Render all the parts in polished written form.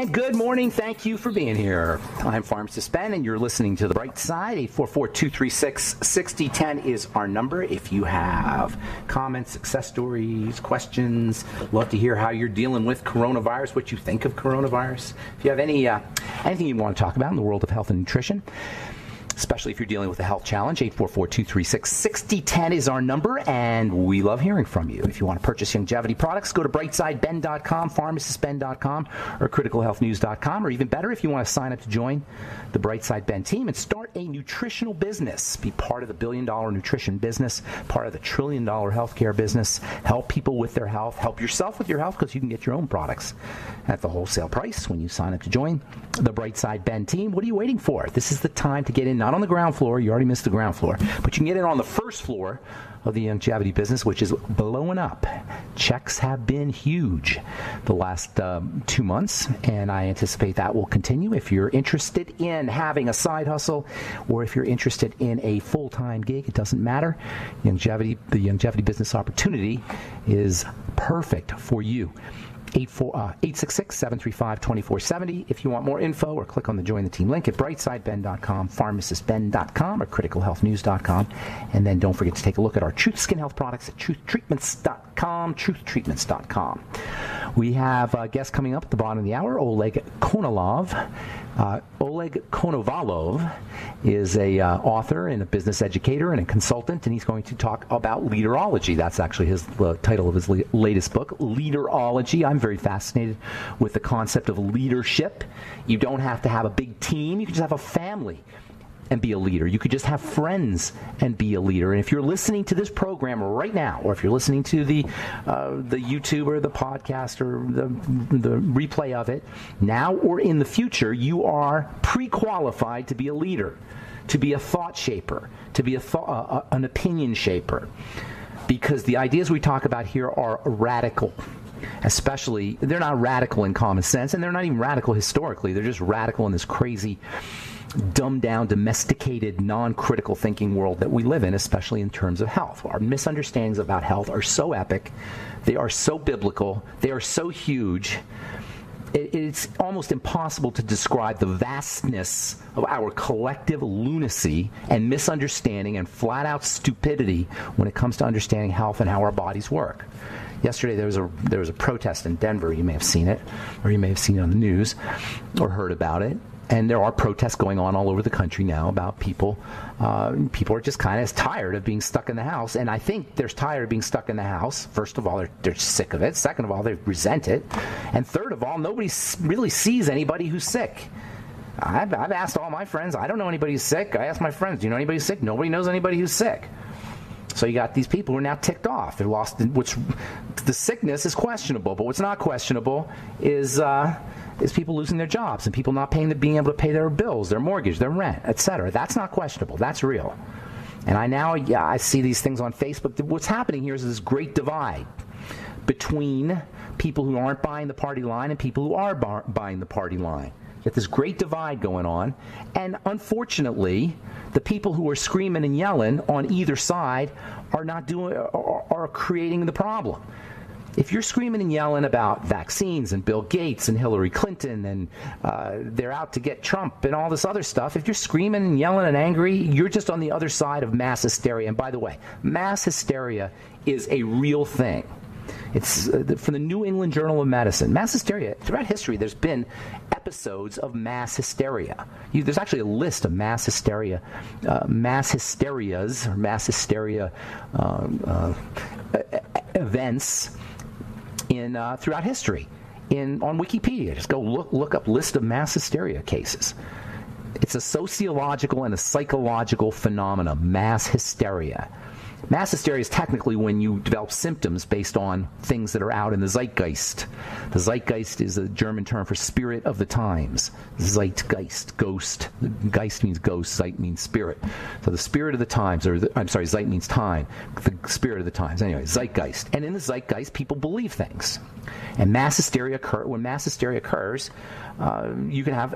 And good morning. Thank you for being here. I'm Pharmacist Ben, and you're listening to The Bright Side. 844-236-6010 is our number. If you have comments, success stories, questions, love to hear how you're dealing with coronavirus, what you think of coronavirus. If you have anything you want to talk about in the world of health and nutrition, especially if you're dealing with a health challenge, 844-236-6010 is our number, and we love hearing from you. If you want to purchase longevity products, go to brightsideben.com, pharmacistben.com, or criticalhealthnews.com, or even better, if you want to sign up to join the Brightside Ben team and start a nutritional business, be part of the billion-dollar nutrition business, part of the trillion-dollar healthcare business, help people with their health, help yourself with your health, because you can get your own products at the wholesale price when you sign up to join the Brightside Ben team. What are you waiting for? This is the time to get in, not on the ground floor. You already missed the ground floor. But you can get in on the first floor of the longevity business, which is blowing up. Checks have been huge the last 2 months, and I anticipate that will continue. If you're interested in having a side hustle, or if you're interested in a full-time gig, it doesn't matter. The longevity business opportunity is perfect for you. 866-735-2470 if you want more info, or click on the Join the Team link at brightsideben.com, pharmacistben.com, or criticalhealthnews.com. And then don't forget to take a look at our Truth Skin Health products at truthtreatments.com, truthtreatments.com. We have a guest coming up at the bottom of the hour, Oleg Konovalov. Oleg Konovalov is a author and a business educator and a consultant, and he's going to talk about leaderology. That's actually the title of his latest book, Leaderology. I'm very fascinated with the concept of leadership. You don't have to have a big team. You can just have a family and be a leader. You could just have friends and be a leader. And if you're listening to this program right now, or if you're listening to the YouTube or the podcast or the replay of it, now or in the future, you are pre-qualified to be a leader, to be a thought shaper, to be an opinion shaper. Because the ideas we talk about here are radical. Especially, they're not radical in common sense, and they're not even radical historically. They're just radical in this crazy, dumbed-down, domesticated, non-critical thinking world that we live in, especially in terms of health. Our misunderstandings about health are so epic. They are so biblical. They are so huge. It's almost impossible to describe the vastness of our collective lunacy and misunderstanding and flat-out stupidity when it comes to understanding health and how our bodies work. Yesterday there was a protest in Denver. You may have seen it, or you may have seen it on the news or heard about it. And there are protests going on all over the country now about people. People are just kind of tired of being stuck in the house. And I think they're tired of being stuck in the house. First of all, they're sick of it. Second of all, they resent it. And third of all, nobody really sees anybody who's sick. I've asked all my friends. I don't know anybody who's sick. I asked my friends, do you know anybody who's sick? Nobody knows anybody who's sick. So you got these people who are now ticked off. They're lost. The sickness is questionable, but what's not questionable is people losing their jobs and people not being able to pay their bills, their mortgage, their rent, etc. That's not questionable. That's real. And I see these things on Facebook. What's happening here is this great divide between people who aren't buying the party line and people who are buying the party line. You get this great divide going on, and unfortunately, the people who are screaming and yelling on either side are creating the problem. If you're screaming and yelling about vaccines and Bill Gates and Hillary Clinton and they're out to get Trump and all this other stuff, if you're screaming and yelling and angry, you're just on the other side of mass hysteria. And by the way, mass hysteria is a real thing. It's from the New England Journal of Medicine. Mass hysteria, throughout history, there's been episodes of mass hysteria. There's actually a list of mass hysteria, mass hysteria events throughout history. On Wikipedia, just go look up list of mass hysteria cases. It's a sociological and a psychological phenomenon, mass hysteria. Mass hysteria is technically when you develop symptoms based on things that are out in the zeitgeist. The zeitgeist is a German term for spirit of the times. Zeitgeist, ghost. Geist means ghost, zeit means spirit. So the spirit of the times, zeit means time. The spirit of the times. Anyway, zeitgeist. And in the zeitgeist, people believe things. And mass hysteria when mass hysteria occurs, you can have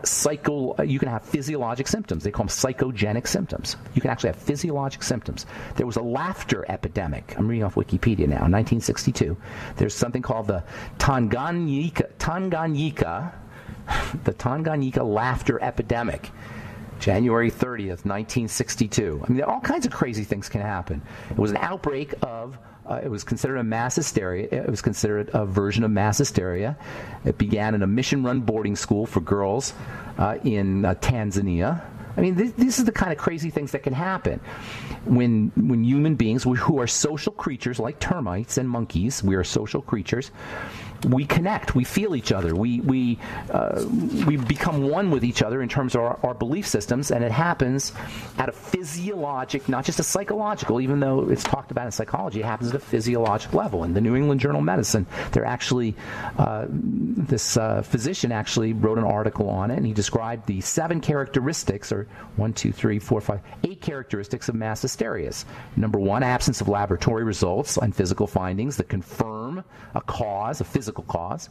physiologic symptoms. They call them psychogenic symptoms. You can actually have physiologic symptoms. There was a laughter epidemic. I'm reading off Wikipedia now. In 1962, there's something called the Tanganyika The Tanganyika laughter epidemic, January 30th, 1962. I mean, all kinds of crazy things can happen. It was an outbreak of, it was considered a mass hysteria. It was considered a version of mass hysteria. It began in a mission-run boarding school for girls in Tanzania. I mean, this is the kind of crazy things that can happen when human beings, who are social creatures like termites and monkeys, we are social creatures, we connect, we feel each other, we become one with each other in terms of our belief systems, and it happens at a physiologic, not just a psychological, even though it's talked about in psychology, it happens at a physiologic level. In the New England Journal of Medicine, they're actually, this physician actually wrote an article on it, and he described the 7 characteristics, or 8 characteristics of mass hysterias. Number 1, absence of laboratory results and physical findings that confirm a cause, a physical cause.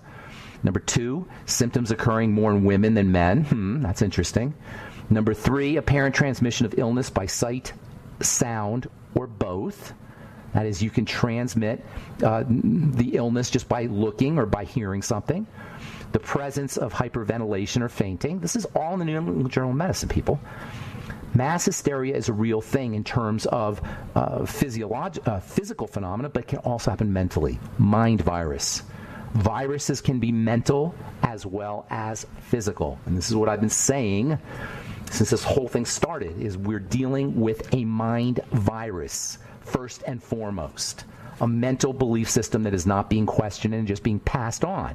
Number 2, symptoms occurring more in women than men. That's interesting. Number 3, apparent transmission of illness by sight, sound, or both. That is, you can transmit the illness just by looking or by hearing something. The presence of hyperventilation or fainting. This is all in the New England Journal of Medicine, people. Mass hysteria is a real thing in terms of physical phenomena, but it can also happen mentally. Mind virus. Viruses can be mental as well as physical. And this is what I've been saying since this whole thing started, is we're dealing with a mind virus, first and foremost. A mental belief system that is not being questioned and just being passed on.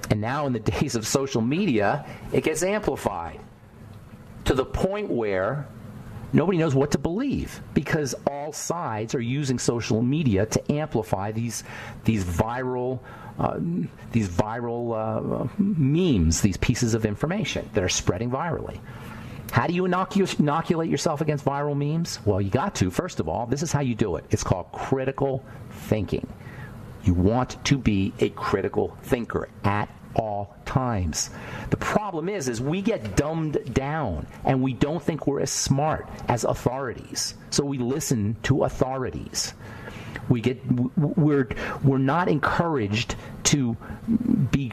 And now in the days of social media, it gets amplified to the point where nobody knows what to believe, because all sides are using social media to amplify these viral memes, these pieces of information that are spreading virally. How do you inoculate yourself against viral memes? Well, you got to. First of all, this is how you do it. It's called critical thinking. You want to be a critical thinker at all times. The problem is we get dumbed down and we don't think we're as smart as authorities. So we listen to authorities. We're not encouraged to be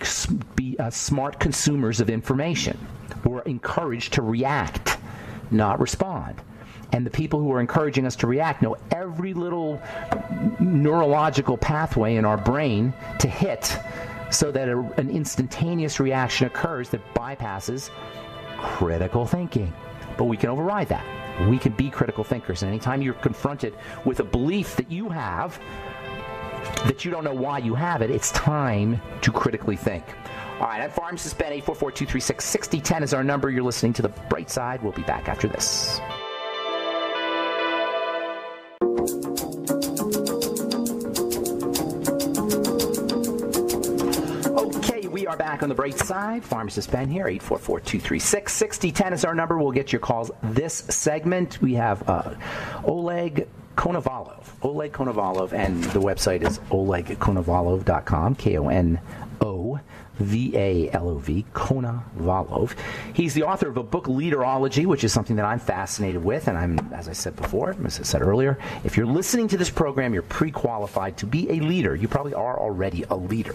smart consumers of information. We're encouraged to react, not respond. And the people who are encouraging us to react know every little neurological pathway in our brain to hit so that an instantaneous reaction occurs that bypasses critical thinking. But we can override that. We can be critical thinkers. And anytime you're confronted with a belief that you have, that you don't know why you have it, it's time to critically think. All right, I'm Pharmacist Ben. 844-236-6010 is our number. You're listening to The Bright Side. We'll be back after this. Back on The Bright Side. Pharmacist Ben here. 844-236-6010 is our number. We'll get your calls this segment. We have Oleg Konovalov. Oleg Konovalov, and the website is olegkonovalov.com. Konovalov. Konovalov. He's the author of a book, Leaderology, which is something that I'm fascinated with. And I'm, as I said before, as I said earlier, if you're listening to this program, you're pre-qualified to be a leader. You probably are already a leader.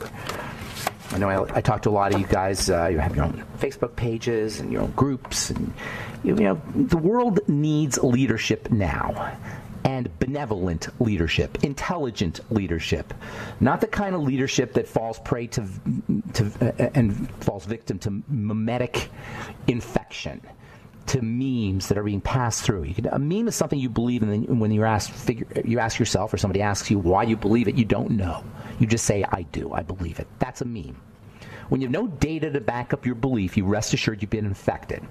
I know I talk to a lot of you guys. You have your own Facebook pages and your own groups. And, the world needs leadership now. And benevolent leadership, intelligent leadership. Not the kind of leadership that falls prey to and falls victim to mimetic infection, to memes that are being passed through. A meme is something you believe in, and then when you ask yourself, or somebody asks you why you believe it, you don't know. You just say, I do, I believe it. That's a meme. When you have no data to back up your belief, you rest assured you've been infected.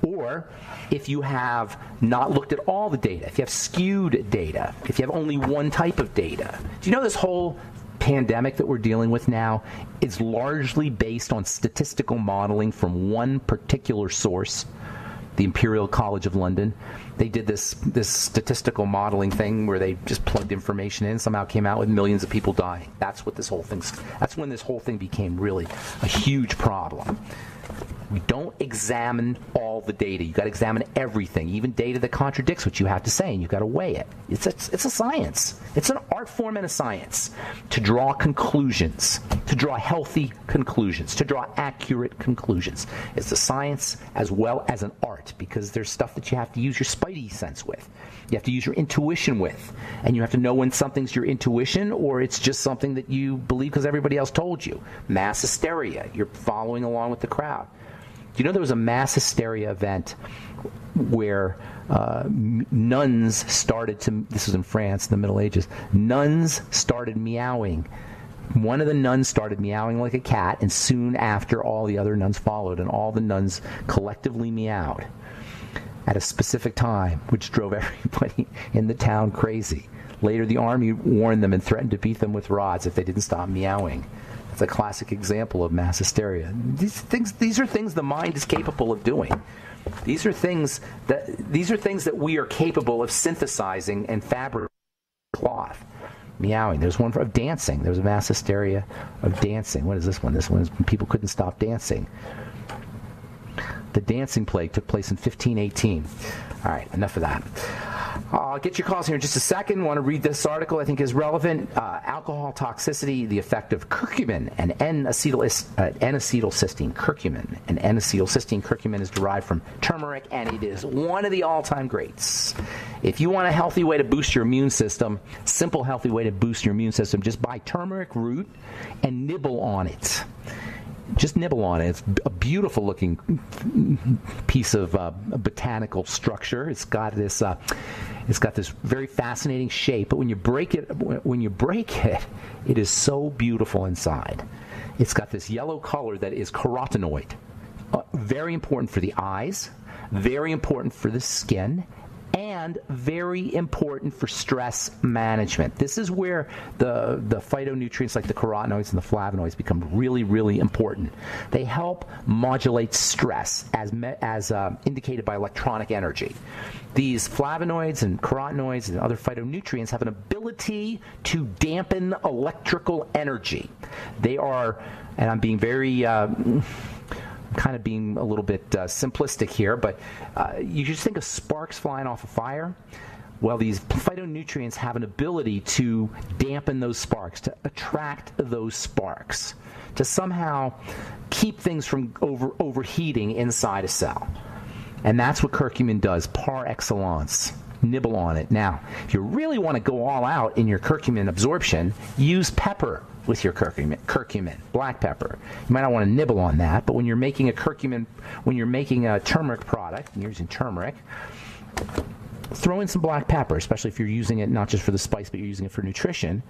Or if you have not looked at all the data, if you have skewed data, if you have only one type of data. Do you know this whole pandemic that we're dealing with now is largely based on statistical modeling from one particular source, the Imperial College of London? They did this statistical modeling thing where they just plugged information in, somehow came out with millions of people dying. That's when this whole thing became really a huge problem. We don't examine all the data. You've got to examine everything, even data that contradicts what you have to say, and you've got to weigh it. It's a science. It's an art form and a science to draw conclusions, to draw healthy conclusions, to draw accurate conclusions. It's a science as well as an art, because there's stuff that you have to use your spidey sense with. You have to use your intuition with, and you have to know when something's your intuition or it's just something that you believe because everybody else told you. Mass hysteria. You're following along with the crowd. Do you know there was a mass hysteria event where nuns started to, this was in France in the Middle Ages, nuns started meowing. One of the nuns started meowing like a cat, and soon after all the other nuns followed, and all the nuns collectively meowed at a specific time, which drove everybody in the town crazy. Later, the army warned them and threatened to beat them with rods if they didn't stop meowing. It's a classic example of mass hysteria. These are things the mind is capable of doing. These are things that we are capable of synthesizing and fabricating cloth. Meowing. There's one of dancing. There was a mass hysteria of dancing. What is this one? This one is when people couldn't stop dancing. The dancing plague took place in 1518. All right, enough of that. I'll get your calls here in just a second. I want to read this article I think is relevant. Alcohol toxicity, the effect of curcumin and N-acetylcysteine. Curcumin and N-acetylcysteine. Curcumin is derived from turmeric, and it is one of the all-time greats. If you want a healthy way to boost your immune system, simple healthy way to boost your immune system, just buy turmeric root and nibble on it. Just nibble on it. It's a beautiful looking piece of botanical structure. It's got this very fascinating shape. But when you break it, it is so beautiful inside. It's got this yellow color that is carotenoid. Very important for the eyes. Very important for the skin. And very important for stress management. This is where the phytonutrients like the carotenoids and the flavonoids become really, really important. They help modulate stress as indicated by electronic energy. These flavonoids and carotenoids and other phytonutrients have an ability to dampen electrical energy. They are, and I'm being very... kind of being a little bit simplistic here, but you just think of sparks flying off a fire. Well, these phytonutrients have an ability to dampen those sparks, to attract those sparks, to somehow keep things from overheating inside a cell. And that's what curcumin does, par excellence. Nibble on it. Now, if you really want to go all out in your curcumin absorption, use pepper with your curcumin, black pepper. You might not want to nibble on that, but when you're making a turmeric product, and you're using turmeric, throw in some black pepper, especially if you're using it not just for the spice, but you're using it for nutrition.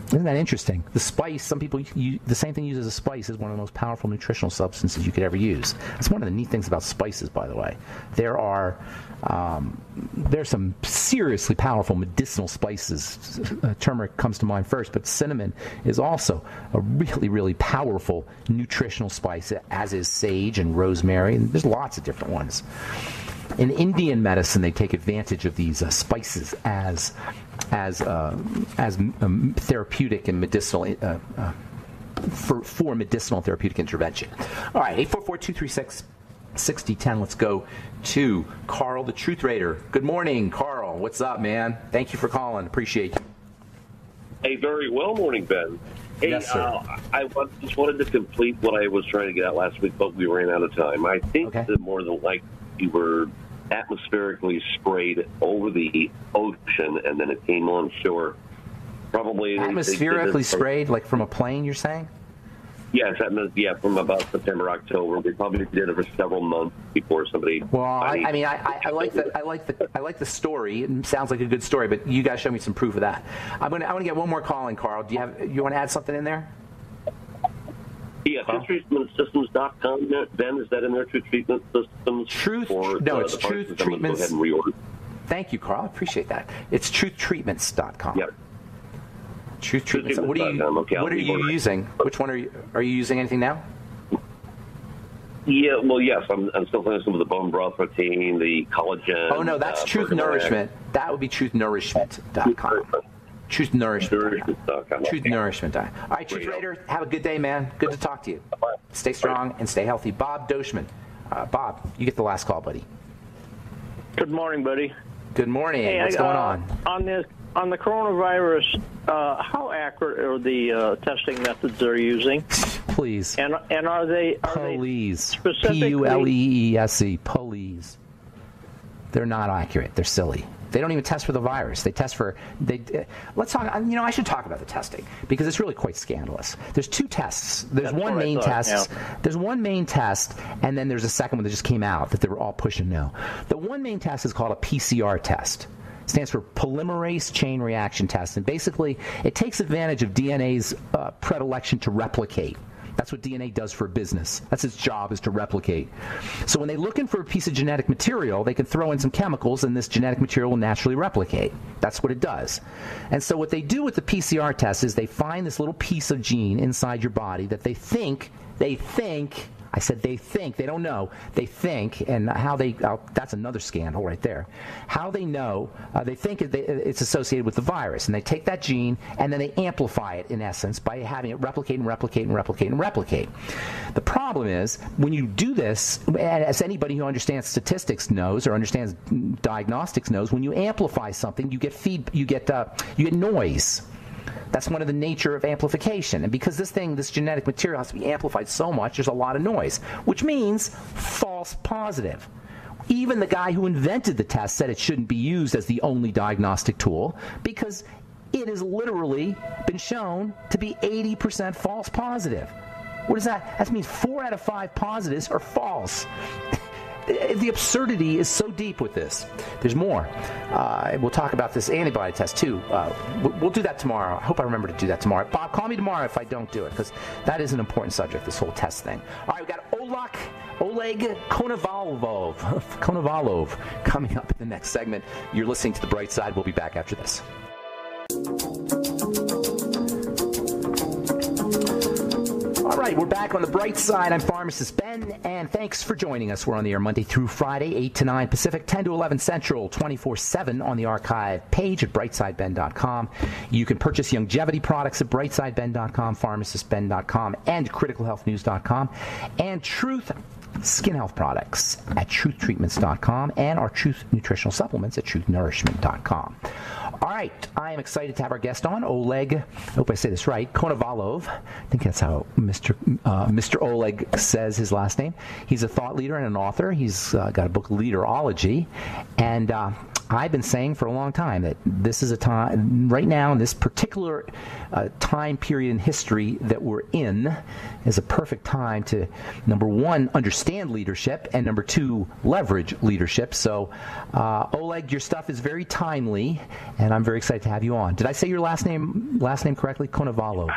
Isn't that interesting? The spice, some people, the same thing used as a spice is one of the most powerful nutritional substances you could ever use. That's one of the neat things about spices, by the way. There's some seriously powerful medicinal spices. Turmeric comes to mind first, but cinnamon is also a really, really powerful nutritional spice, as is sage and rosemary. And there's lots of different ones. In Indian medicine, they take advantage of these spices as therapeutic and medicinal for medicinal therapeutic intervention. All right, 844-236-6010. Let's go to Carl, the Truth Raider. Good morning, Carl. What's up, man? Thank you for calling. Appreciate you. Hey, very well, morning, Ben. Hey, yes, sir. I just wanted to complete what I was trying to get out last week, but we ran out of time. I think that more than likely you were atmospherically sprayed over the ocean, and then it came on shore. Probably atmospherically sprayed, like from a plane, you're saying? Yes, from about September, October. We probably did it for several months before somebody. Well, I like the story. It sounds like a good story, but you guys show me some proof of that. I want to get one more call in, Carl. You want to add something in there? Yeah, TruthTreatmentSystems.com. Ben, is that in there? Truth Treatment Systems. It's Truth Treatments. Thank you, Carl. I appreciate that. It's TruthTreatments.com. Yep. Truth Treatments. What are you using? Which one are you using? Anything now? Yeah, well, yes. I'm still playing some of the bone broth protein, the collagen. Oh no, that's Truth Nourishment. That would be TruthNourishment.com. TruthNourishment.com. TruthNourishment.com. All right, Truth Raider, have a good day, man. Good to talk to you. Stay strong and stay healthy. Bob Doshman. Bob, you get the last call, buddy. Good morning, buddy. Good morning. Hey, what's going on? On the coronavirus, how accurate are the testing methods they're using? Please. And are they specifically P-U-L-E-E-S-E, please. They're not accurate. They're silly. They don't even test for the virus. They test for let's talk. I should talk about the testing because it's really quite scandalous. There's two tests. There's one main test. Yeah. There's one main test, and then there's a second one that just came out that they were all pushing now. The one main test is called a PCR test. It stands for polymerase chain reaction test, and basically it takes advantage of DNA's predilection to replicate. That's what DNA does for a business. That's its job, is to replicate. So when they're looking for a piece of genetic material, they can throw in some chemicals, and this genetic material will naturally replicate. That's what it does. And so what they do with the PCR test is they find this little piece of gene inside your body that they think, I said they think, they don't know, they think, and how they, that's another scandal right there. How they know, they think it's associated with the virus, and they take that gene and then they amplify it, in essence, by having it replicate and replicate and replicate and replicate. The problem is, when you do this, as anybody who understands statistics knows, or understands diagnostics knows, when you amplify something, you get noise. That's one of the nature of amplification. And because this genetic material has to be amplified so much, there's a lot of noise, which means false positive. Even the guy who invented the test said it shouldn't be used as the only diagnostic tool because it has literally been shown to be 80% false positive. What is that? That means 4 out of 5 positives are false. The absurdity is so deep with this. There's more. We'll talk about this antibody test, too. We'll do that tomorrow. I hope I remember to do that tomorrow. Bob, call me tomorrow if I don't do it, because that is an important subject, this whole test thing. All right, we got Oleg Konovalov coming up in the next segment. You're listening to The Bright Side. We'll be back after this. All right, we're back on The Bright Side. I'm Pharmacist Ben, and thanks for joining us. We're on the air Monday through Friday, 8 to 9 Pacific, 10 to 11 Central, 24/7 on the archive page at brightsideben.com. You can purchase longevity products at brightsideben.com, pharmacistben.com, and criticalhealthnews.com, and Truth Skin Health products at truthtreatments.com, and our Truth Nutritional Supplements at truthnnourishment.com. All right, I am excited to have our guest on, Oleg, I hope I say this right, Konovalov. I think that's how Mr. Oleg says his last name. He's a thought leader and an author. He's got a book, Leaderology, and I've been saying for a long time that this is a time, right now, in this particular time period in history that we're in, is a perfect time to, number one, understand leadership, and number two, leverage leadership. So, Oleg, your stuff is very timely, and I'm very excited to have you on. Did I say your last name correctly? Konovalov.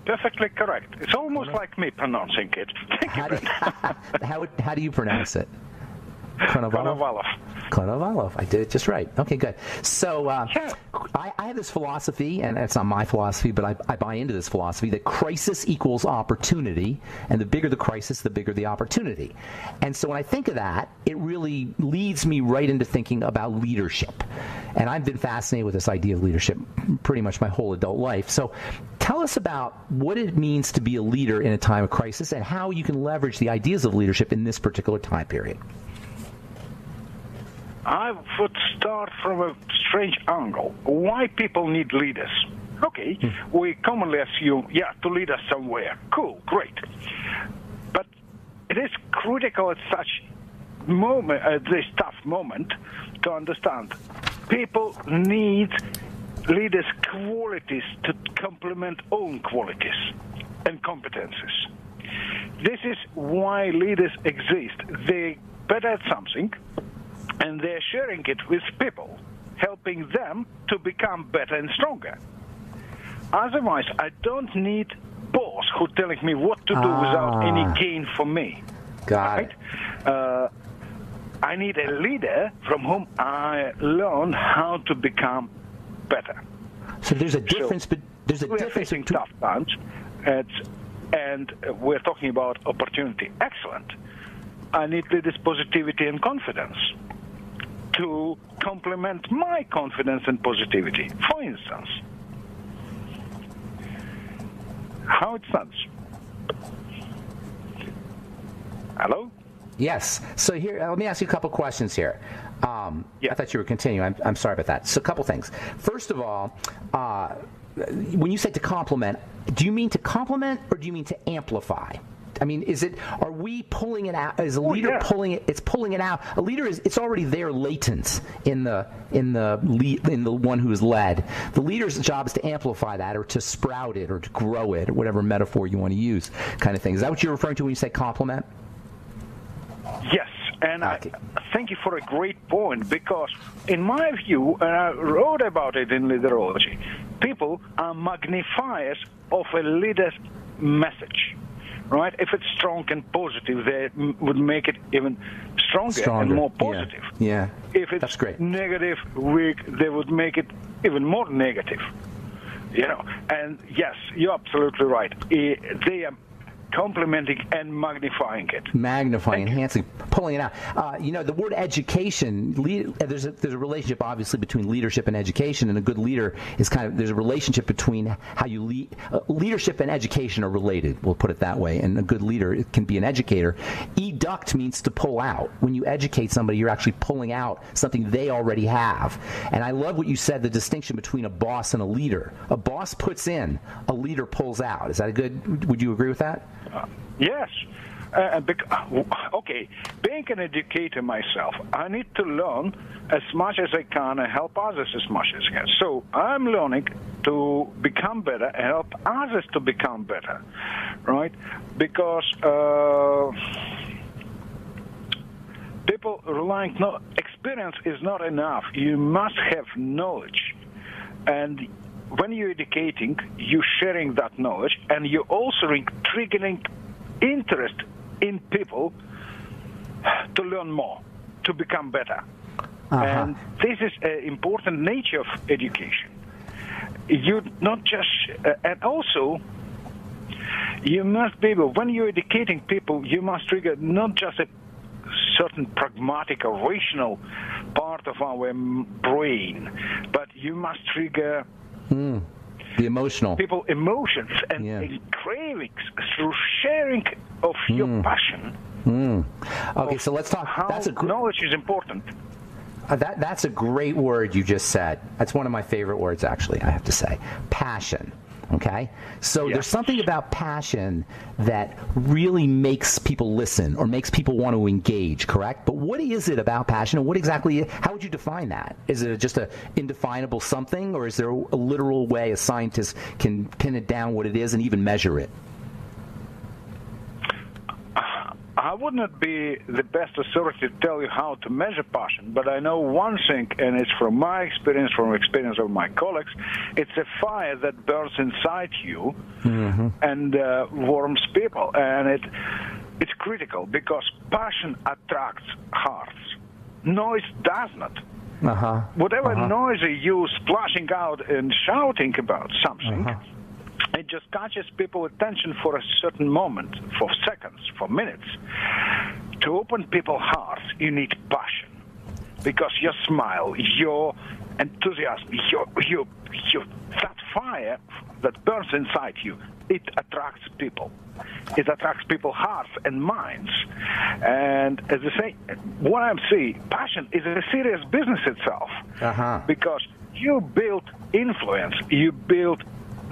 Perfectly correct. It's almost like me pronouncing it. How do you pronounce it? Konovalov. I did it just right. Okay, good. So I have this philosophy, and it's not my philosophy, but I buy into this philosophy, that crisis equals opportunity, and the bigger the crisis, the bigger the opportunity. And so when I think of that, it really leads me right into thinking about leadership. And I've been fascinated with this idea of leadership pretty much my whole adult life. So tell us about what it means to be a leader in a time of crisis, and how you can leverage the ideas of leadership in this particular time period. I would start from a strange angle. Why people need leaders? Okay, we commonly assume, to lead us somewhere. Cool, great. But it is critical at such moment, at this tough moment, to understand people need leaders' qualities to complement own qualities and competences. This is why leaders exist. They're better at something, and they're sharing it with people, helping them to become better and stronger. Otherwise, I don't need boss who telling me what to do without any gain for me. Got it. I need a leader from whom I learn how to become better. So there's a difference, but there's a difference between tough times, and we're talking about opportunity. Excellent. I need leaders' positivity and confidence to complement my confidence and positivity. For instance, how it sounds. Hello? Yes. So here, let me ask you a couple questions here. I thought you were continuing. I'm sorry about that. So a couple things. First of all, when you say to compliment, do you mean to compliment or do you mean to amplify? I mean, are we pulling it out? Is a leader pulling it? It's pulling it out. A leader it's already there latent in the one who is led. The leader's job is to amplify that, or to sprout it, or to grow it, or whatever metaphor you want to use, kind of thing. Is that what you're referring to when you say compliment? Yes, and okay. I thank you for a great point, because in my view, and I wrote about it in Leaderology, people are magnifiers of a leader's message. Right? If it's strong and positive, they would make it even stronger. And more positive. Yeah. If it's that's great. Negative, weak, they would make it even more negative. You know, and yes, you're absolutely right. They are complementing and magnifying it. Magnifying, enhancing, pulling it out. The word education, there's a relationship, obviously, between leadership and education, and a good leader is there's a relationship between how you lead. Leadership and education are related, we'll put it that way, and a good leader can be an educator. Educt means to pull out. When you educate somebody, you're actually pulling out something they already have. And I love what you said, the distinction between a boss and a leader. A boss puts in, a leader pulls out. Is that would you agree with that? Yes. Okay, being an educator myself, I need to learn as much as I can and help others as much as I can. So I'm learning to become better and help others to become better, right? Because people relying, experience is not enough. You must have knowledge. And when you're educating, you're sharing that knowledge, and you're also triggering interest in people to learn more, to become better. And this is an important nature of education. You not just, and also, you must be able, when you're educating people, you must trigger not just a certain pragmatic or rational part of our brain, but you must trigger the emotional. People emotions and cravings through sharing of your passion. Okay, so let's talk. How knowledge is important. That's a great word you just said. That's one of my favorite words, actually, I have to say. Passion. Okay? So there's something about passion that really makes people listen or makes people want to engage, correct? But what is it about passion, and how would you define that? Is it just an indefinable something, or is there a literal way a scientist can pin it down what it is and even measure it? I would not be the best authority to tell you how to measure passion, but I know one thing, and it's from my experience, from experience of my colleagues, it's a fire that burns inside you and warms people. And it's critical, because passion attracts hearts. Noise does not. Whatever noise you splashing out and shouting about something, it just catches people's attention for a certain moment, for seconds, for minutes. To open people's hearts, you need passion, because your smile, your enthusiasm, that fire that burns inside you, it attracts people. It attracts people's hearts and minds. And as I say, what I'm saying, passion is a serious business itself, because you build influence, you build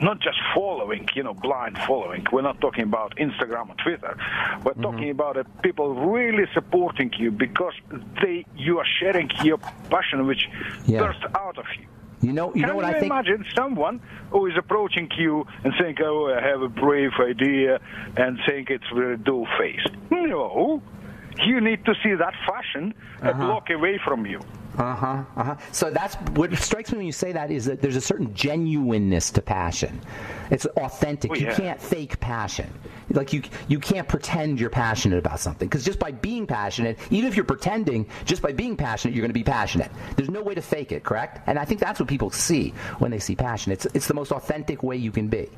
not just following, blind following. We're not talking about Instagram or Twitter. We're talking about people really supporting you because you are sharing your passion, which bursts out of you. You know what I think? Can you imagine someone who is approaching you and saying, "Oh, I have a brave idea," and saying it's very dull-faced? No, you need to see that passion a block away from you. So that's what strikes me when you say that, is that there's a certain genuineness to passion. It's authentic. You can't fake passion. Like you can't pretend you're passionate about something, because just by being passionate, even if you're pretending, just by being passionate, you're going to be passionate. There's no way to fake it, correct? And I think that's what people see when they see passion. It's the most authentic way you can be.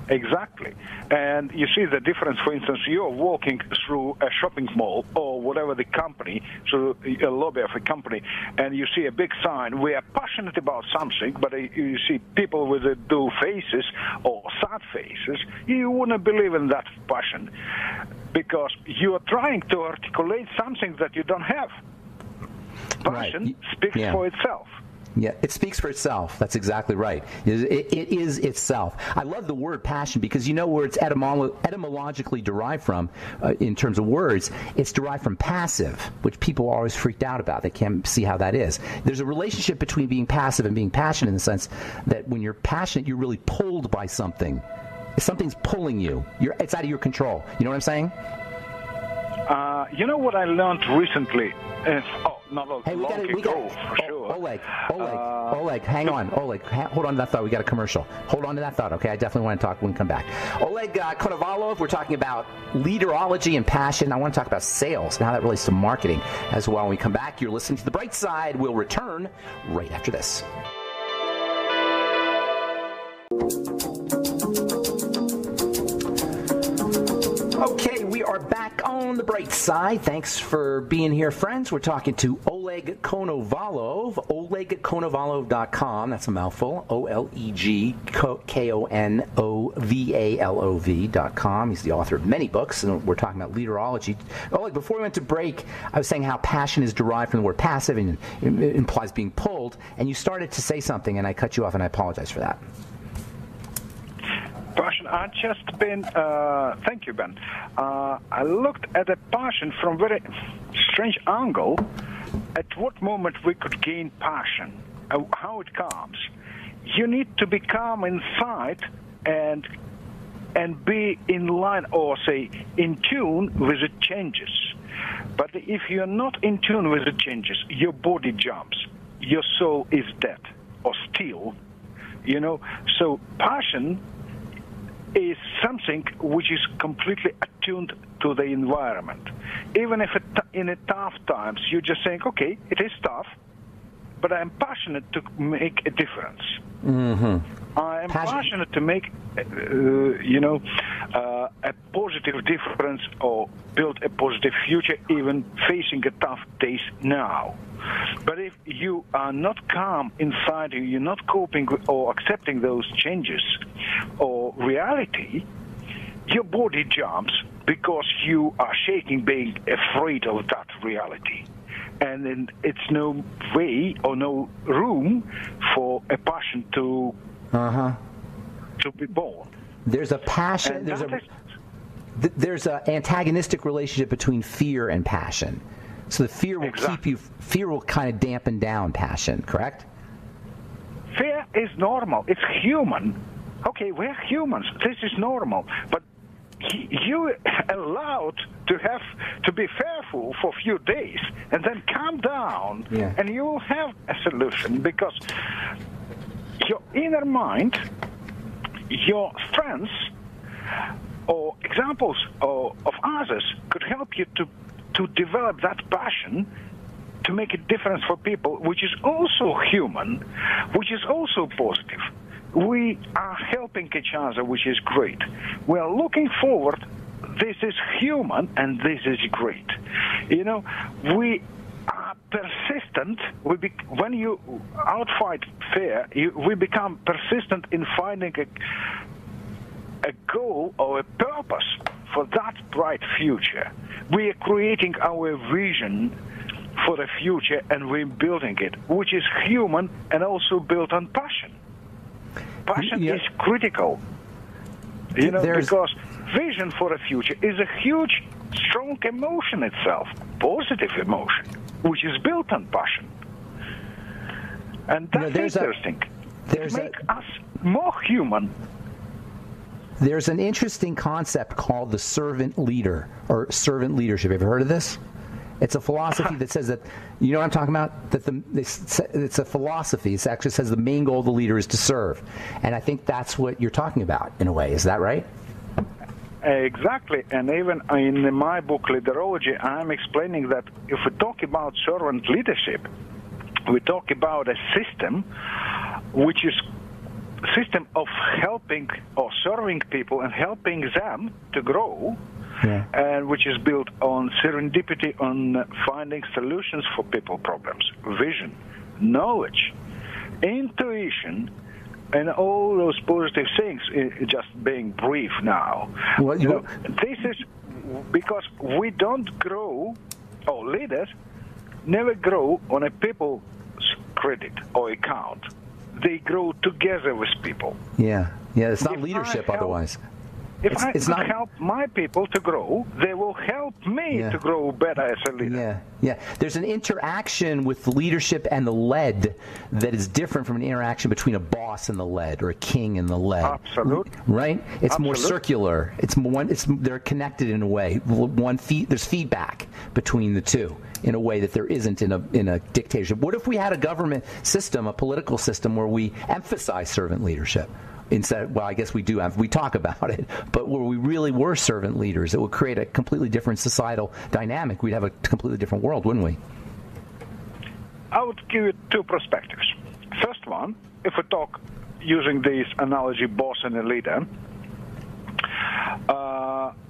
Exactly. And you see the difference, for instance, you're walking through a shopping mall or whatever the company, through a lobby of a company, and you see a big sign, we are passionate about something, but you see people with dull faces or sad faces, you wouldn't believe in that passion because you are trying to articulate something that you don't have. Passion speaks for itself. Yeah, it speaks for itself. That's exactly right. It is itself. I love the word passion because you know where it's etymologically derived from in terms of words. It's derived from passive, which people are always freaked out about. They can't see how that is. There's a relationship between being passive and being passionate in the sense that when you're passionate, you're really pulled by something. Something's pulling you. It's out of your control. You know what I'm saying? You know what I learned recently? Not long ago, for sure. Oleg, hang on. Oleg, hold on to that thought. We got a commercial. Hold on to that thought, okay? I definitely want to talk when we come back. Oleg Konovalov, we're talking about leaderology and passion. I want to talk about sales and how that relates to marketing as well. When we come back, you're listening to The Bright Side. We'll return right after this. Okay, we are back on The Bright Side. Thanks for being here, friends. We're talking to Oleg Konovalov, olegkonovalov.com. That's a mouthful. OlegKonovalov.com. He's the author of many books, and we're talking about leaderology. Oleg, before we went to break, I was saying how passion is derived from the word passive, and it implies being pulled, and you started to say something, and I cut you off, and I apologize for that. Passion, I've just been, thank you, Ben. I looked at a passion from a very strange angle, at what moment we could gain passion, how it comes. You need to become inside and be in line, or say, in tune with the changes. But if you're not in tune with the changes, your body jumps, your soul is dead, or still, you know. So passion is something which is completely attuned to the environment. Even if in a tough times, you just think, okay, it is tough, but I'm passionate to make a difference. Mm-hmm. I am passionate to make, a positive difference or build a positive future, even facing a tough days now. But if you are not calm inside you, you're not coping with or accepting those changes or reality, your body jumps because you are shaking, being afraid of that reality. And then it's no way or no room for a passion to be born. There's a passion. There's an antagonistic relationship between fear and passion. So the fear will fear will kind of dampen down passion, correct? Fear is normal. It's human. Okay, we're humans. This is normal. But you allowed to be fearful for a few days and then calm down, and you will have a solution, because your inner mind, your strengths or examples of others could help you to develop that passion to make a difference for people, which is also human, which is also positive. We are helping each other, which is great. We are looking forward. This is human, and this is great. You know, we are persistent. When you outfight fear, we become persistent in finding a goal or a purpose for that bright future. We are creating our vision for the future, and we're building it, which is human and also built on passion. Passion is critical, you know, because vision for the future is a huge, strong emotion itself, positive emotion, which is built on passion. And that's interesting. It makes us more human. There's an interesting concept called the servant leader, or servant leadership. Have you ever heard of this? It's a philosophy that says that, you know what I'm talking about? That it's a philosophy. It actually says the main goal of the leader is to serve. And I think that's what you're talking about, in a way. Is that right? Exactly. And even in my book, Leaderology, I'm explaining that if we talk about servant leadership, we talk about a system which is system of helping or serving people and helping them to grow, and which is built on serendipity, on finding solutions for people problems, vision, knowledge, intuition, and all those positive things, just being brief now. This is because we don't grow, or leaders never grow on a people's credit or account. They grow together with people. Yeah, it's not leadership otherwise. If I can help my people to grow, they will help me to grow better as a leader. Yeah. There's an interaction with leadership and the led that is different from an interaction between a boss and the led, or a king and the led. Absolutely. Right? It's more circular. They're connected in a way. There's feedback between the two in a way that there isn't in a dictatorship. What if we had a government system, a political system, where we emphasize servant leadership? Instead, well, I guess we talk about it, but where we really were servant leaders, it would create a completely different societal dynamic. We'd have a completely different world, wouldn't we? I would give you two perspectives. First one, if we talk using this analogy, boss and a leader,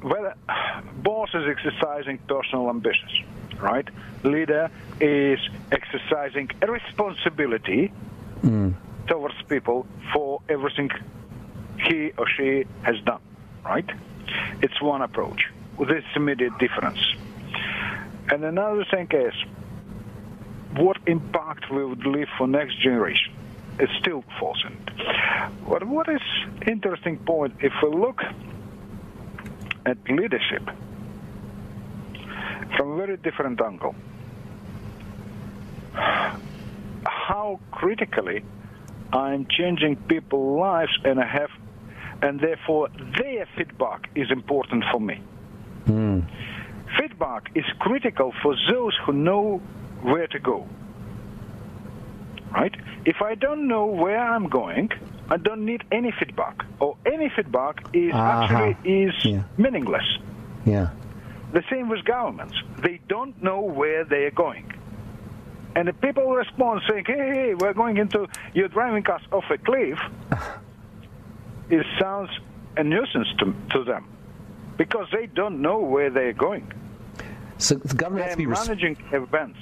whether boss is exercising personal ambitions, right? Leader is exercising a responsibility towards people for everything he or she has done, right? It's one approach with this immediate difference. And another thing is what impact we would leave for next generation. It's still false. But what is interesting point, if we look at leadership from a very different angle, how critically I'm changing people's lives, and therefore their feedback is important for me. Feedback is critical for those who know where to go. Right? If I don't know where I'm going, I don't need any feedback, or any feedback is meaningless. Yeah. The same with governments. They don't know where they are going. And the people respond saying, hey, we're going you're driving us off a cliff. It sounds a nuisance to them because they don't know where they're going. So the government has to be managing events.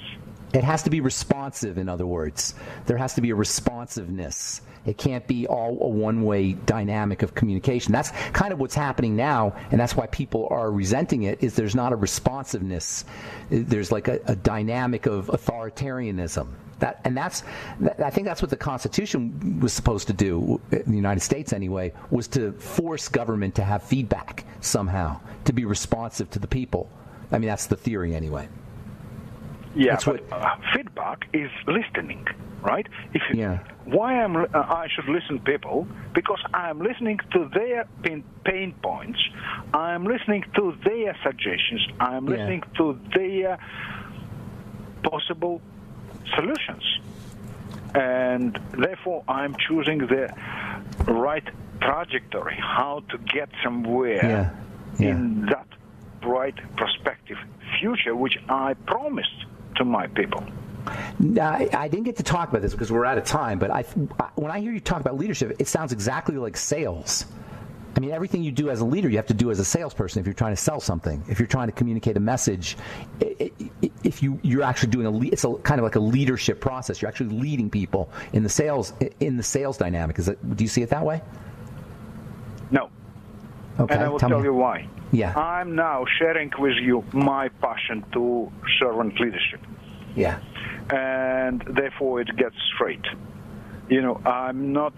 It has to be responsive, in other words. There has to be a responsiveness. It can't be all a one-way dynamic of communication. That's kind of what's happening now, and that's why people are resenting it, is there's not a responsiveness. There's like a dynamic of authoritarianism. I think that's what the Constitution was supposed to do, in the United States anyway, was to force government to have feedback somehow, to be responsive to the people. I mean, that's the theory anyway. Yeah, feedback is listening, right? Why I should listen to people? Because I'm listening to their pain points. I'm listening to their suggestions. I'm listening to their possible solutions. And therefore, I'm choosing the right trajectory, how to get somewhere in that bright prospective future, which I promised to my people. I didn't get to talk about this because we're out of time, but when I hear you talk about leadership, it sounds exactly like sales. I mean, everything you do as a leader, you have to do as a salesperson if you're trying to sell something, if you're trying to communicate a message. If you're actually doing it's kind of like a leadership process. You're actually leading people in the sales dynamic. Do you see it that way? No. Okay. And I will tell you why. Yeah. I'm now sharing with you my passion to servant leadership. Yeah. And therefore it gets straight. I'm not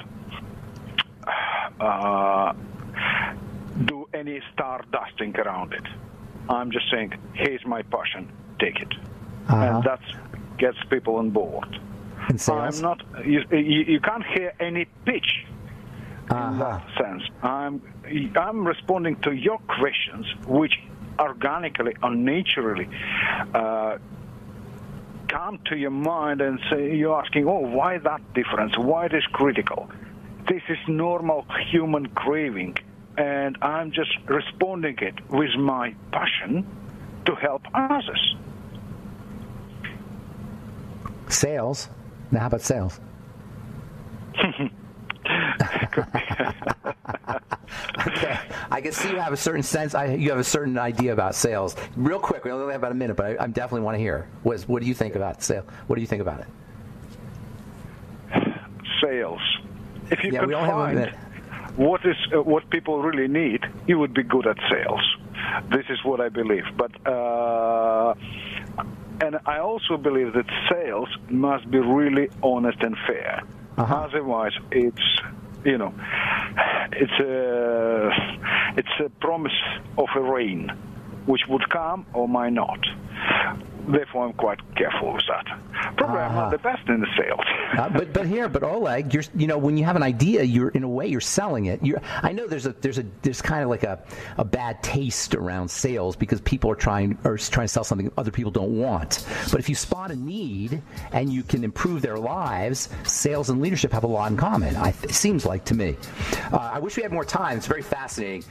do any star dusting around it. I'm just saying, here's my passion, take it. And that gets people on board. In sales? I'm not, you can't hear any pitch in that sense. I'm responding to your questions, which organically or naturally come to your mind, and say you're asking, why that difference? Why it is critical? This is normal human craving, and I'm just responding it with my passion to help others. Sales? Now, how about sales? Okay, I can see you have a certain sense. You have a certain idea about sales. Real quick, we only have about a minute, but I definitely want to hear. What do you think about sales? What do you think about it? Sales. If you could we only have a minute. What people really need, you would be good at sales. This is what I believe. But and I also believe that sales must be really honest and fair. Otherwise, it's a promise of a rain, which would come or might not. Therefore, I'm quite careful with that. Probably I'm not the best in the sales. but Oleg, when you have an idea, you're selling it. I know there's kind of like a bad taste around sales because people are trying to sell something other people don't want. But if you spot a need and you can improve their lives, sales and leadership have a lot in common. It seems like to me. I wish we had more time. It's very fascinating.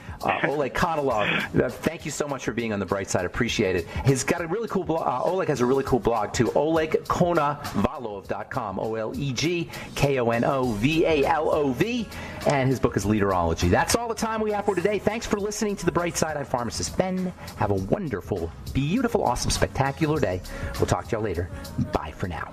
Oleg Konolov, thank you so much for being on the bright side. Appreciate it. He's got a really cool blog. Oleg has a really cool blog too. OlegKonovalov.com. OlegKonovalov. And his book is Leaderology. That's all the time we have for today. Thanks for listening to The Bright Side. I'm Pharmacist Ben. Have a wonderful, beautiful, awesome, spectacular day. We'll talk to y'all later. Bye for now.